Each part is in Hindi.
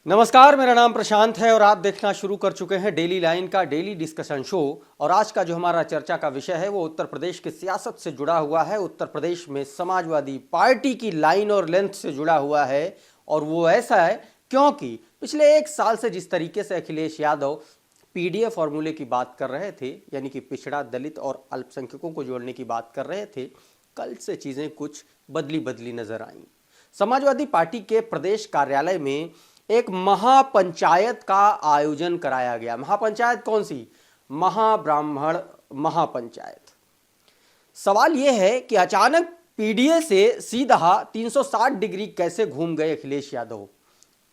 नमस्कार, मेरा नाम प्रशांत है और आप देखना शुरू कर चुके हैं डेली लाइन का डेली डिस्कशन शो। और आज का जो हमारा चर्चा का विषय है वो उत्तर प्रदेश की सियासत से जुड़ा हुआ है। उत्तर प्रदेश में समाजवादी पार्टी की लाइन और लेंथ से जुड़ा हुआ है। और वो ऐसा है क्योंकि पिछले एक साल से जिस तरीके से अखिलेश यादव पीडीए फॉर्मूले की बात कर रहे थे, यानी कि पिछड़ा, दलित और अल्पसंख्यकों को जोड़ने की बात कर रहे थे, कल से चीज़ें कुछ बदली बदली नजर आईं। समाजवादी पार्टी के प्रदेश कार्यालय में एक महापंचायत का आयोजन कराया गया। महापंचायत कौन सी? महाब्राह्मण महापंचायत। सवाल यह है कि अचानक पीडीए से सीधा 360 डिग्री कैसे घूम गए अखिलेश यादव?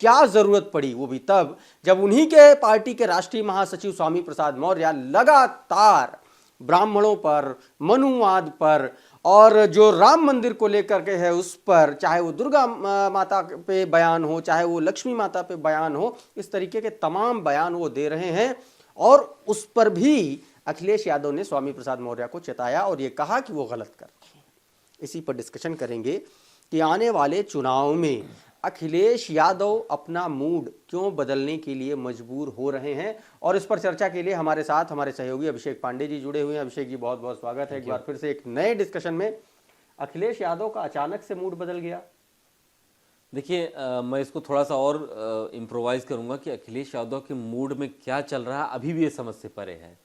क्या जरूरत पड़ी, वो भी तब जब उन्हीं के पार्टी के राष्ट्रीय महासचिव स्वामी प्रसाद मौर्य लगातार ब्राह्मणों पर, मनुवाद पर और जो राम मंदिर को लेकर के है उस पर, चाहे वो दुर्गा माता पे बयान हो, चाहे वो लक्ष्मी माता पे बयान हो, इस तरीके के तमाम बयान वो दे रहे हैं। और उस पर भी अखिलेश यादव ने स्वामी प्रसाद मौर्य को चेताया और ये कहा कि वो गलत कर रहे हैं। इसी पर डिस्कशन करेंगे कि आने वाले चुनाव में अखिलेश यादव अपना मूड क्यों बदलने के लिए मजबूर हो रहे हैं। और इस पर चर्चा के लिए हमारे साथ हमारे सहयोगी अभिषेक पांडे जी जुड़े हुए हैं। अभिषेक जी, बहुत बहुत स्वागत है एक बार फिर से एक नए डिस्कशन में। अखिलेश यादव का अचानक से मूड बदल गया। देखिए, मैं इसको थोड़ा सा और इम्प्रोवाइज करूंगा कि अखिलेश यादव के मूड में क्या चल रहा है अभी भी ये समझ से परे है।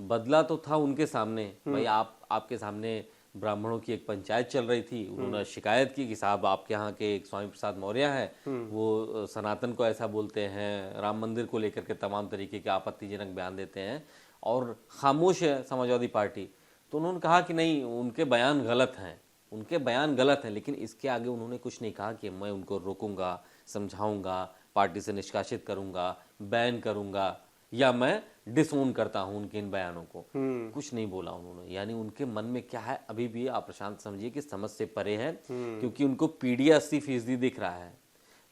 बदला तो था उनके सामने, भाई आपके सामने ब्राह्मणों की एक पंचायत चल रही थी। उन्होंने शिकायत की कि साहब आपके यहाँ के एक स्वामी प्रसाद मौर्य हैं, वो सनातन को ऐसा बोलते हैं, राम मंदिर को लेकर के तमाम तरीके के आपत्तिजनक बयान देते हैं और खामोश है समाजवादी पार्टी। तो उन्होंने कहा कि नहीं, उनके बयान गलत हैं, उनके बयान गलत हैं। लेकिन इसके आगे उन्होंने कुछ नहीं कहा कि मैं उनको रोकूंगा, समझाऊंगा, पार्टी से निष्कासित करूंगा, बैन करूंगा या मैं डिसोन करता हूं उनके इन बयानों को। कुछ नहीं बोला उन्होंने। यानी उनके मन में क्या है अभी भी आप प्रशांत समझिए कि समझ से परे है, क्योंकि उनको पीडीए 80% दिख रहा है।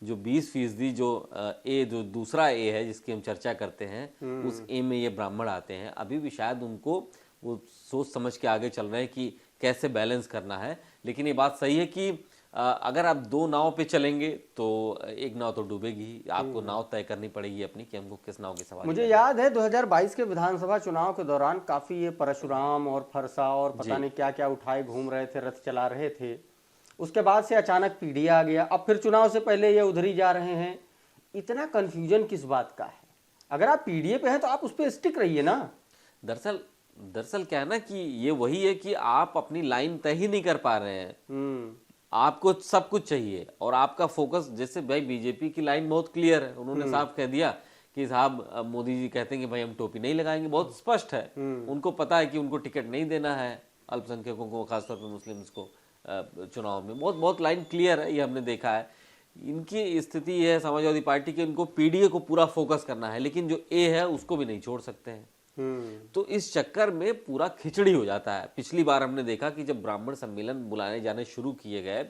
जो 20% जो ए, जो दूसरा ए है जिसकी हम चर्चा करते हैं, उस ए में ये ब्राह्मण आते हैं। अभी भी शायद उनको वो सोच समझ के आगे चल रहे हैं कि कैसे बैलेंस करना है। लेकिन ये बात सही है कि अगर आप दो नाव पे चलेंगे तो एक नाव तो डूबेगी। आपको नाव तय करनी पड़ेगी अपनी कि हमको किस नाव की सवारी। मुझे याद है 2022 के विधानसभा चुनाव के दौरान काफी ये परशुराम और फरसा और पता नहीं क्या क्या उठाए घूम रहे थे, रथ चला रहे थे। उसके बाद से अचानक पीडीए आ गया। अब फिर चुनाव से पहले ये उधर ही जा रहे हैं। इतना कंफ्यूजन किस बात का है? अगर आप पीडीए पे हैं तो आप उस पर स्टिक रहिए ना। दरअसल क्या है ना कि ये वही है कि आप अपनी लाइन तय ही नहीं कर पा रहे हैं। आपको सब कुछ चाहिए और आपका फोकस, जैसे भाई बीजेपी की लाइन बहुत क्लियर है। उन्होंने साफ कह दिया कि साहब मोदी जी कहते हैं कि भाई हम टोपी नहीं लगाएंगे, बहुत स्पष्ट है। उनको पता है कि उनको टिकट नहीं देना है अल्पसंख्यकों को, खासतौर पर मुस्लिम्स को चुनाव में। बहुत बहुत लाइन क्लियर है, ये हमने देखा है। इनकी स्थिति ये है समाजवादी पार्टी की, इनको पीडीए को पूरा फोकस करना है, लेकिन जो ए है उसको भी नहीं छोड़ सकते हैं। तो इस चक्कर में पूरा खिचड़ी हो जाता है। पिछली बार हमने देखा कि जब ब्राह्मण सम्मेलन बुलाने जाने शुरू किए गए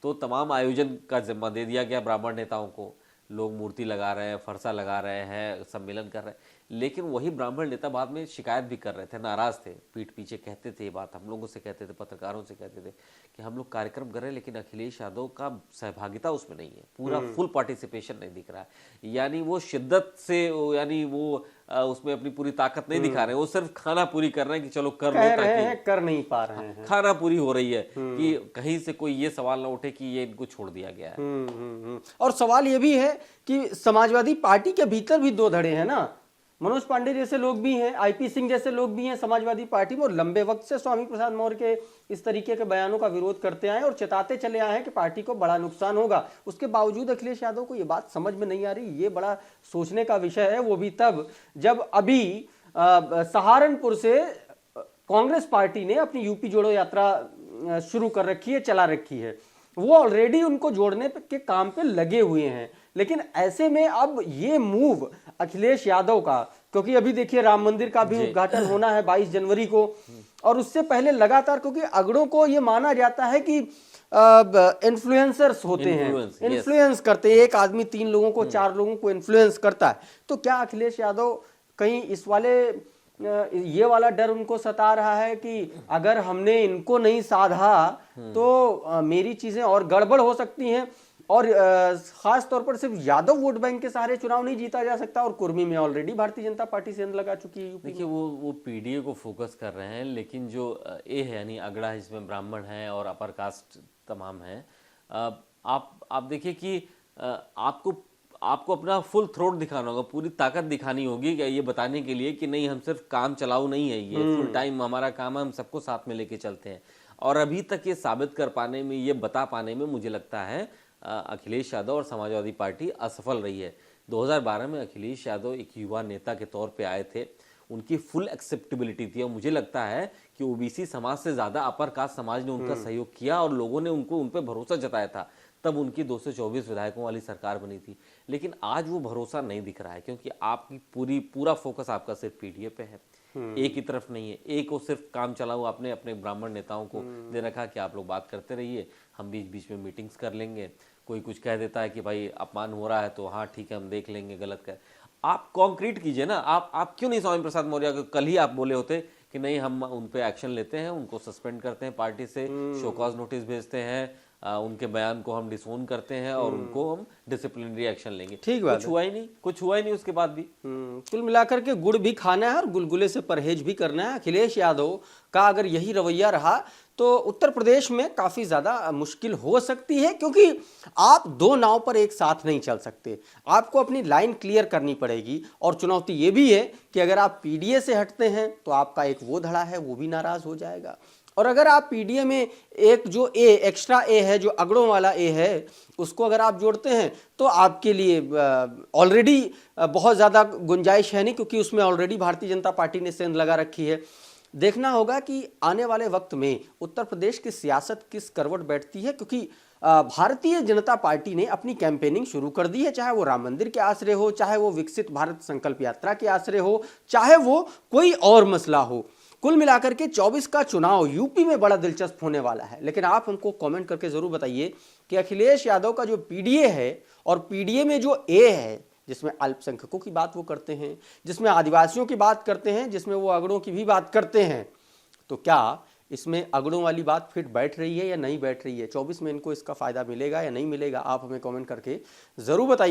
तो तमाम आयोजन का जिम्मा दे दिया गया ब्राह्मण नेताओं को। लोग मूर्ति लगा रहे हैं, फरसा लगा रहे हैं, सम्मेलन कर रहे हैं, लेकिन वही ब्राह्मण नेता बाद में शिकायत भी कर रहे थे, नाराज थे, पीठ पीछे कहते थे ये बात, हम लोगों से कहते थे, पत्रकारों से कहते थे कि हम लोग कार्यक्रम कर रहे हैं लेकिन अखिलेश यादव का सहभागिता उसमें नहीं है, पूरा फुल पार्टिसिपेशन नहीं दिख रहा है। यानी वो शिद्दत से, यानी वो उसमें अपनी पूरी ताकत नहीं दिखा रहे हैं, वो सिर्फ खाना पूरी कर रहे हैं कि चलो कर लो, ताकि कर नहीं पा रहे हैं। खाना पूरी हो रही है कि कहीं से कोई ये सवाल ना उठे कि ये इनको छोड़ दिया गया है। और सवाल ये भी है कि समाजवादी पार्टी के भीतर भी दो धड़े हैं ना। मनोज पांडे जैसे लोग भी हैं, आईपी सिंह जैसे लोग भी हैं समाजवादी पार्टी में, और लंबे वक्त से स्वामी प्रसाद मौर्य के इस तरीके के बयानों का विरोध करते आए और चेताते चले आए हैं कि पार्टी को बड़ा नुकसान होगा। उसके बावजूद अखिलेश यादव को ये बात समझ में नहीं आ रही। ये बड़ा सोचने का विषय है। वो भी तब जब अभी सहारनपुर से कांग्रेस पार्टी ने अपनी यूपी जोड़ो यात्रा शुरू कर रखी है, चला रखी है। वो ऑलरेडी उनको जोड़ने के काम पे लगे हुए हैं। लेकिन ऐसे में अब ये मूव अखिलेश यादव का, क्योंकि अभी देखिए राम मंदिर का भी उद्घाटन होना है 22 जनवरी को, और उससे पहले लगातार, क्योंकि अगड़ों को ये माना जाता है कि इन्फ्लुएंसर्स होते हैं, इन्फ्लुएंस करते हैं। एक आदमी 3 लोगों को 4 लोगों को इन्फ्लुएंस करता है। तो क्या अखिलेश यादव कहीं इस वाले ये वाला डर उनको सता रहा है कि अगर हमने इनको नहीं साधा तो मेरी चीजें और गड़बड़ हो सकती हैं? और खास तौर पर सिर्फ यादव वोट बैंक के सहारे चुनाव नहीं जीता जा सकता, और कुर्मी में ऑलरेडी भारतीय जनता पार्टी सेंध लगा चुकी है यूपी में। देखिए वो पीडीए को फोकस कर रहे हैं, लेकिन जो ए है यानी अगड़ा है, जिसमें ब्राह्मण हैं और अपर कास्ट तमाम हैं, आप देखिए कि आपको अपना फुल थ्रोट दिखाना होगा, पूरी ताकत दिखानी होगी कि ये बताने के लिए कि नहीं हम सिर्फ काम चलाऊ नहीं है, ये फुल टाइम हमारा काम है, हम सबको साथ में लेके चलते हैं। और अभी तक ये साबित कर पाने में, ये बता पाने में मुझे लगता है अखिलेश यादव और समाजवादी पार्टी असफल रही है। 2012 में अखिलेश यादव एक युवा नेता के तौर पे आए थे, उनकी फुल एक्सेप्टेबिलिटी थी, और मुझे लगता है कि ओबीसी समाज से ज़्यादा अपर कास्ट समाज ने उनका सहयोग किया और लोगों ने उन पर भरोसा जताया था, तब उनकी 224 विधायकों वाली सरकार बनी थी। लेकिन आज वो भरोसा नहीं दिख रहा है, क्योंकि आपकी पूरा फोकस आपका सिर्फ पीडीए पे है, एक ही तरफ नहीं है। एक को सिर्फ काम चलाओ, आपने अपने ब्राह्मण नेताओं को दे रखा कि आप लोग बात करते रहिए, हम बीच बीच में मीटिंग्स कर लेंगे, कोई कुछ कह देता है कि भाई अपमान हो रहा है तो हाँ ठीक है हम देख लेंगे, गलत कर। आप कॉन्क्रीट कीजिए ना। आप क्यों नहीं स्वामी प्रसाद मौर्य को कल ही आप बोले होते कि नहीं हम उन पे एक्शन लेते हैं, उनको सस्पेंड करते हैं पार्टी से, शो कॉज नोटिस भेजते हैं, उनके बयान को हम डिसोन करते हैं और उनको हम डिसिप्लिनरी एक्शन लेंगे। ठीक बात कुछ हुआ ही नहीं उसके बाद भी। कुल मिलाकर के गुड़ भी खाना है और गुलगुले से परहेज भी करना है। अखिलेश यादव का अगर यही रवैया रहा तो उत्तर प्रदेश में काफी ज्यादा मुश्किल हो सकती है, क्योंकि आप दो नाव पर एक साथ नहीं चल सकते, आपको अपनी लाइन क्लियर करनी पड़ेगी। और चुनौती ये भी है कि अगर आप पीडीए से हटते हैं तो आपका एक वो धड़ा है वो भी नाराज हो जाएगा, और अगर आप पीडीए में एक जो एक्स्ट्रा ए है, जो अगड़ों वाला ए है, उसको अगर आप जोड़ते हैं तो आपके लिए ऑलरेडी बहुत ज़्यादा गुंजाइश है नहीं, क्योंकि उसमें ऑलरेडी भारतीय जनता पार्टी ने सेंध लगा रखी है। देखना होगा कि आने वाले वक्त में उत्तर प्रदेश की सियासत किस करवट बैठती है, क्योंकि भारतीय जनता पार्टी ने अपनी कैंपेनिंग शुरू कर दी है, चाहे वो राम मंदिर के आश्रय हो, चाहे वो विकसित भारत संकल्प यात्रा के आश्रय हो, चाहे वो कोई और मसला हो। कुल मिलाकर के 24 का चुनाव यूपी में बड़ा दिलचस्प होने वाला है। लेकिन आप हमको कमेंट करके जरूर बताइए कि अखिलेश यादव का जो पीडीए है और पीडीए में जो ए है, जिसमें अल्पसंख्यकों की बात वो करते हैं, जिसमें आदिवासियों की बात करते हैं, जिसमें वो अगड़ों की भी बात करते हैं, तो क्या इसमें अगड़ों वाली बात फिट बैठ रही है या नहीं बैठ रही है? 24 में इनको इसका फायदा मिलेगा या नहीं मिलेगा? आप हमें कमेंट करके जरूर बताइए।